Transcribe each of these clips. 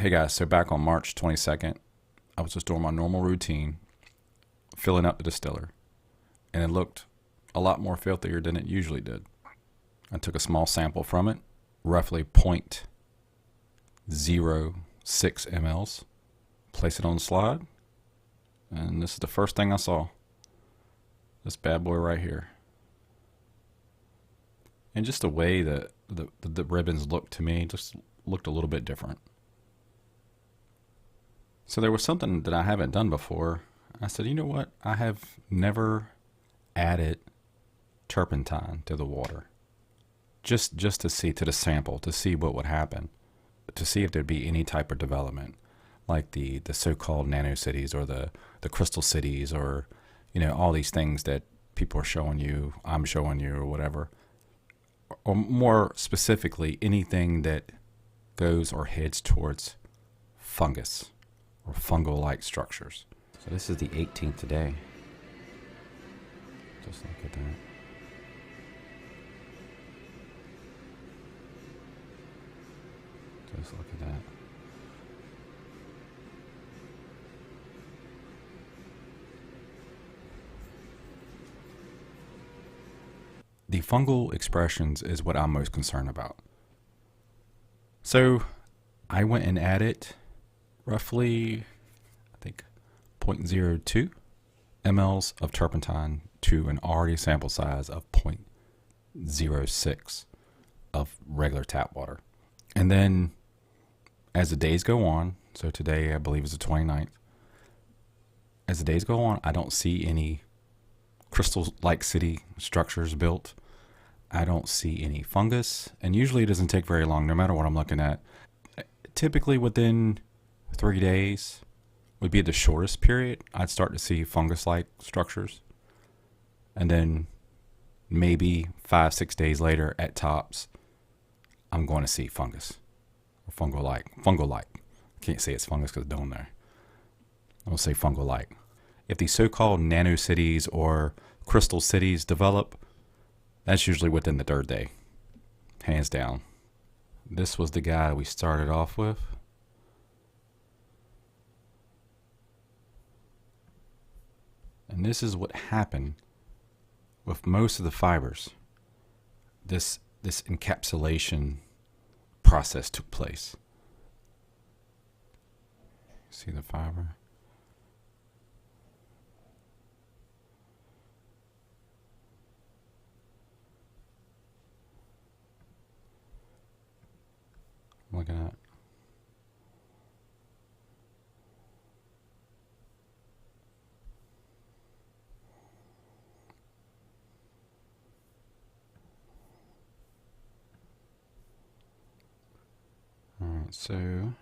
Hey guys, so back on March 22nd, I was just doing my normal routine, filling up the distiller, and it looked a lot more filthier than it usually did. I took a small sample from it, roughly 0.06 mLs, placed it on the slide, and this is the first thing I saw. This bad boy right here. And just the way that the ribbons looked to me just looked a little bit different. So there was something that I haven't done before. I said, you know what? I have never added turpentine to the water. Just to see, to the sample, to see what would happen. To see if there'd be any type of development. Like the so-called nano cities or the crystal cities or, you know, all these things that people are showing you, I'm showing you or whatever. Or more specifically, anything that goes or heads towards fungus or fungal-like structures. So this is the 18th today. Just look at that. Just look at that. The fungal expressions is what I'm most concerned about. So I went and added roughly, I think, 0.02 mLs of turpentine to an already sample size of 0.06 of regular tap water. And then as the days go on, so today I believe is the 29th, as the days go on, I don't see any crystal-like city structures built. I don't see any fungus, and usually it doesn't take very long, no matter what I'm looking at. Typically within 3 days would be the shortest period. I'd start to see fungus-like structures, and then maybe 5-6 days later, at tops, I'm going to see fungus or fungal-like. I can't say it's fungus because I don't know. I'm going to say fungal-like. If these so-called nano cities or crystal cities develop, that's usually within the 3rd day, hands down. This was the guy we started off with. And this is what happened with most of the fibers. This encapsulation process took place. See the fiber? Look at that. Alright, so, and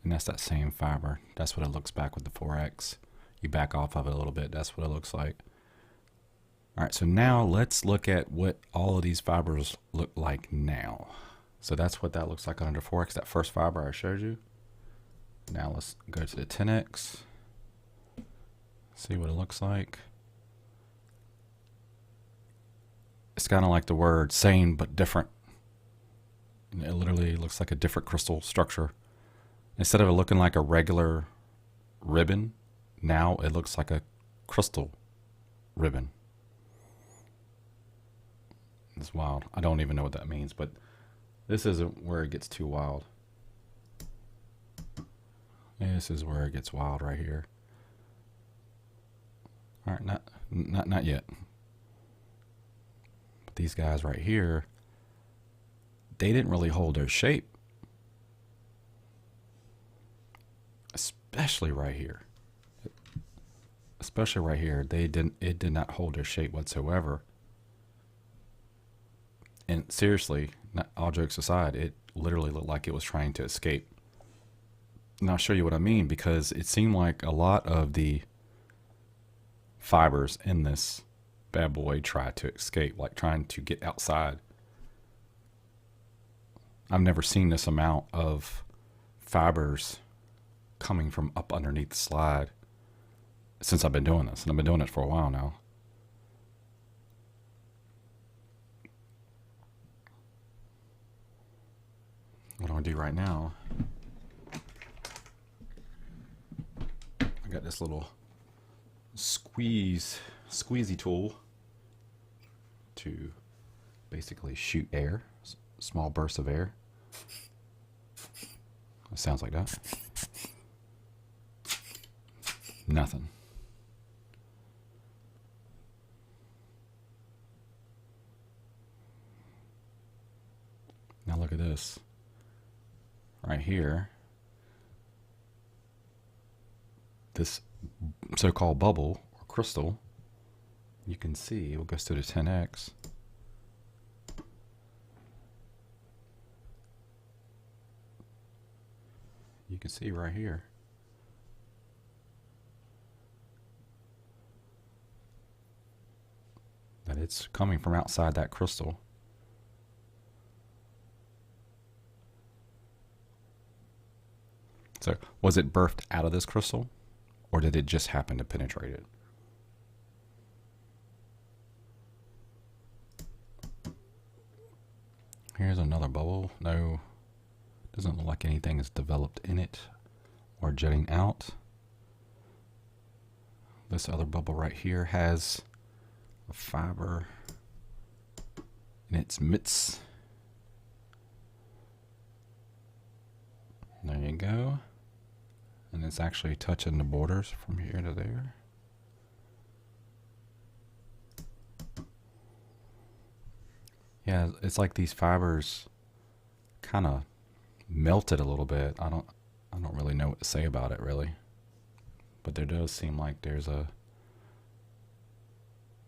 that's that same fiber. That's what it looks back with the 4X. You back off of it a little bit, that's what it looks like. Alright, so now let's look at what all of these fibers look like now. So that's what that looks like under 4X, that first fiber I showed you. Now let's go to the 10X. See what it looks like. It's kind of like the word same but different. It literally looks like a different crystal structure. Instead of it looking like a regular ribbon, now it looks like a crystal ribbon. It's wild. I don't even know what that means, but this isn't where it gets too wild. This is where it gets wild right here. All right, not yet. But these guys right here, they didn't really hold their shape. Especially right here. Especially right here, it did not hold their shape whatsoever. And seriously, not all jokes aside, it literally looked like it was trying to escape. And I'll show you what I mean, because it seemed like a lot of the fibers in this bad boy tried to escape, like trying to get outside. I've never seen this amount of fibers coming from up underneath the slide since I've been doing this, and I've been doing it for a while now. what I'm going to do right now, I got this little squeezy tool to basically shoot air, small bursts of air. It sounds like that. Nothing. Now look at this. Right here. This so-called bubble or crystal, you can see it goes to the 10x. You can see right here. That it's coming from outside that crystal. So, was it birthed out of this crystal, or did it just happen to penetrate it? Here's another bubble. No, doesn't look like anything is developed in it or jutting out. This other bubble right here has a fiber in its midst. There you go. And it's actually touching the borders from here to there. Yeah, it's like these fibers kind of melted a little bit. I don't really know what to say about it really. But there does seem like there's a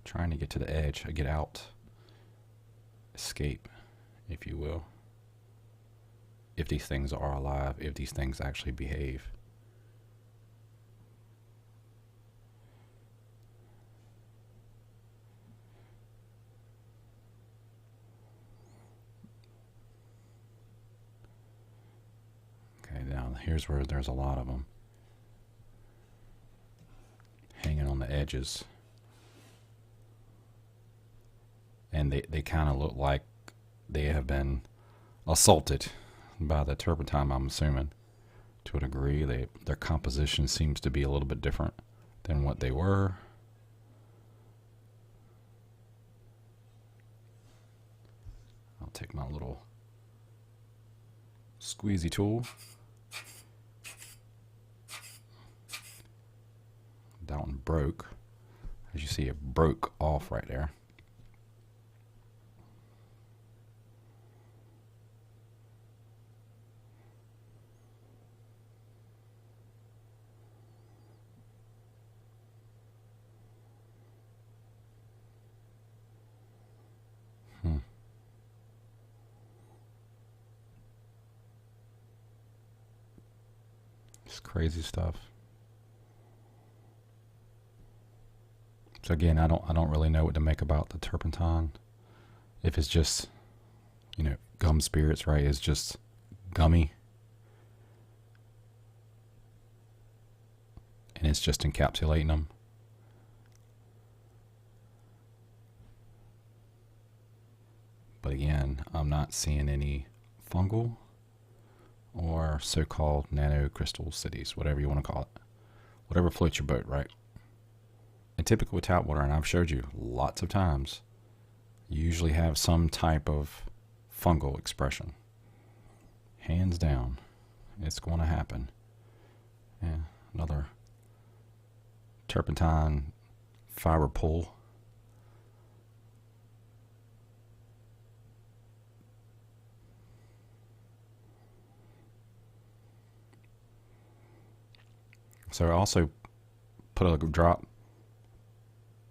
trying to get to the edge, get out, escape, if you will. If these things are alive, if these things actually behave. Okay, now here's where there's a lot of them hanging on the edges. And they kind of look like they have been assaulted by the turpentine, I'm assuming, to a degree. Their composition seems to be a little bit different than what they were. I'll take my little squeezy tool. That one broke. As you see, it broke off right there. It's crazy stuff. So again, I don't really know what to make about the turpentine. If it's just, gum spirits, right? It's just gummy. And it's just encapsulating them. But again, I'm not seeing any fungal or so-called nanocrystal cities, whatever you want to call it. Whatever floats your boat, right? And typically with tap water, and I've showed you lots of times, you usually have some type of fungal expression. Hands down, it's going to happen. Yeah, another turpentine fiber pull. So I also put a drop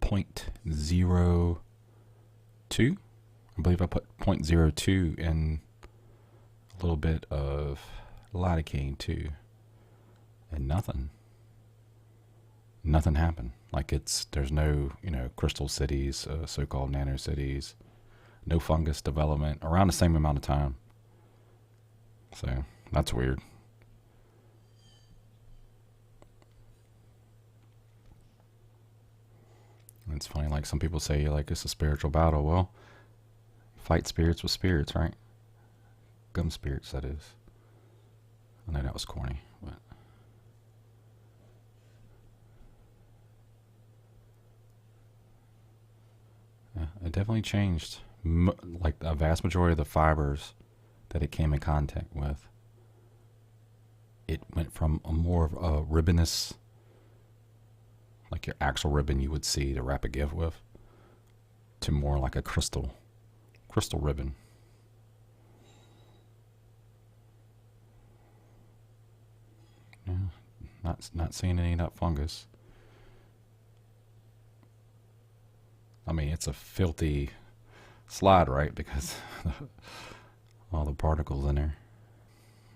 0.02. I believe I put 0.02 in a little bit of lidocaine too. And nothing happened. Like there's no, crystal cities, so-called nano cities, no fungus development around the same amount of time. So that's weird. It's funny, like some people say, like it's a spiritual battle. Well, fight spirits with spirits, right? Gum spirits, that is. I know that was corny, but yeah, it definitely changed. Like a vast majority of the fibers that it came in contact with, it went from a more of a ribbonous, like your actual ribbon you would see to wrap a gift with, to more like a crystal ribbon. Yeah, not seeing any of that fungus. I mean, it's a filthy slide, right? Because all the particles in there.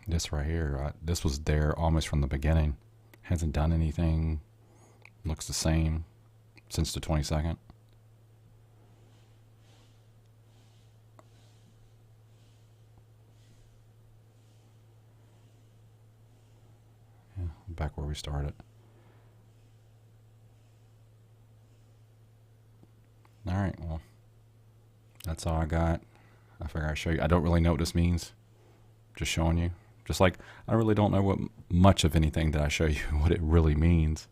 This right here, this was there almost from the beginning. Hasn't done anything. Looks the same since the 22nd. Yeah, back where we started. All right, well, that's all I got. I figure I'd show you. I don't really know what this means. Just showing you. Just like I really don't know what much of anything that I show you what it really means.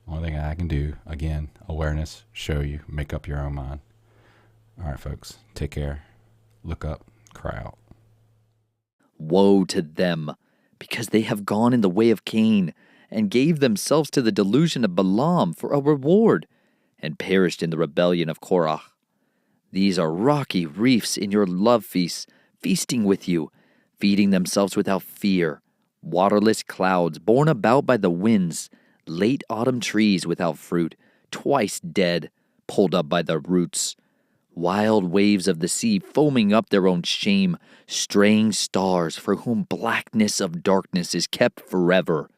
Only thing I can do, again, awareness, show you, make up your own mind. All right, folks, take care. Look up, cry out. Woe to them, because they have gone in the way of Cain, and gave themselves to the delusion of Balaam for a reward, and perished in the rebellion of Korah. These are rocky reefs in your love feasts, feasting with you, feeding themselves without fear, waterless clouds borne about by the winds, late autumn trees without fruit, twice dead, pulled up by their roots, wild waves of the sea foaming up their own shame, straying stars for whom blackness of darkness is kept forever,